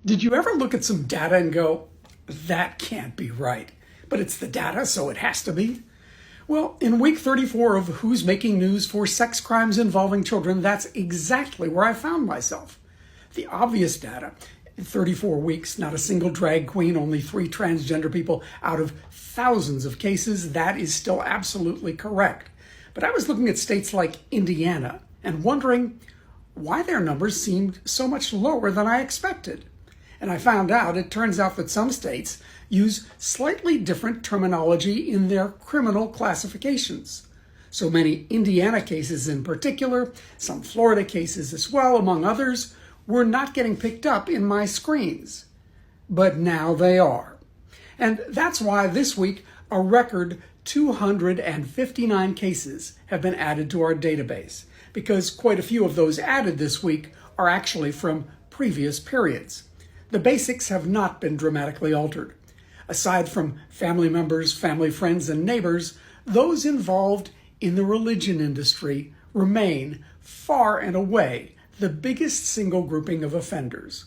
Did you ever look at some data and go, that can't be right, but it's the data, so it has to be? Well, in week 34 of Who's Making News for Sex Crimes Involving Children, that's exactly where I found myself. The obvious data, in 34 weeks, not a single drag queen, only 3 transgender people out of thousands of cases, that is still absolutely correct. But I was looking at states like Indiana and wondering why their numbers seemed so much lower than I expected. And I found out it turns out that some states use slightly different terminology in their criminal classifications. So many Indiana cases in particular, some Florida cases as well, among others, were not getting picked up in my screens. But now they are. And that's why this week a record 259 cases have been added to our database, because quite a few of those added this week are actually from previous periods. The basics have not been dramatically altered. Aside from family members, family friends, and neighbors, those involved in the religion industry remain far and away the biggest single grouping of offenders.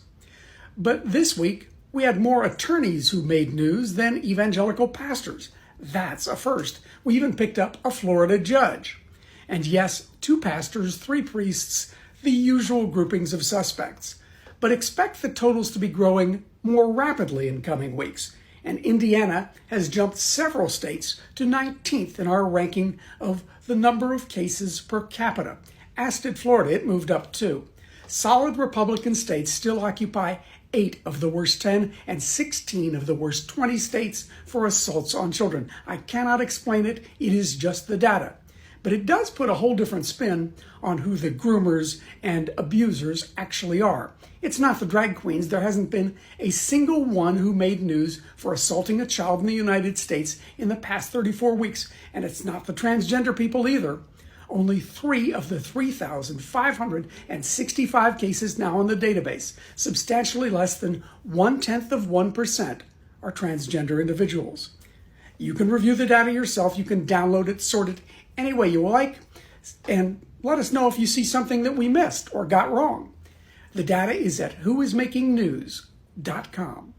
But this week, we had more attorneys who made news than evangelical pastors. That's a first. We even picked up a Florida judge. And yes, 2 pastors, 3 priests, the usual groupings of suspects. But expect the totals to be growing more rapidly in coming weeks. And Indiana has jumped several states to 19th in our ranking of the number of cases per capita. As did Florida, it moved up too. Solid Republican states still occupy 8 of the worst 10 and 16 of the worst 20 states for assaults on children. I cannot explain it, it is just the data. But it does put a whole different spin on who the groomers and abusers actually are. It's not the drag queens. There hasn't been a single one who made news for assaulting a child in the United States in the past 34 weeks. And it's not the transgender people either. Only 3 of the 3,565 cases now in the database, substantially less than 0.1%, are transgender individuals. You can review the data yourself. You can download it, sort it any way you like, and let us know if you see something that we missed or got wrong. The data is at whoismakingnews.com.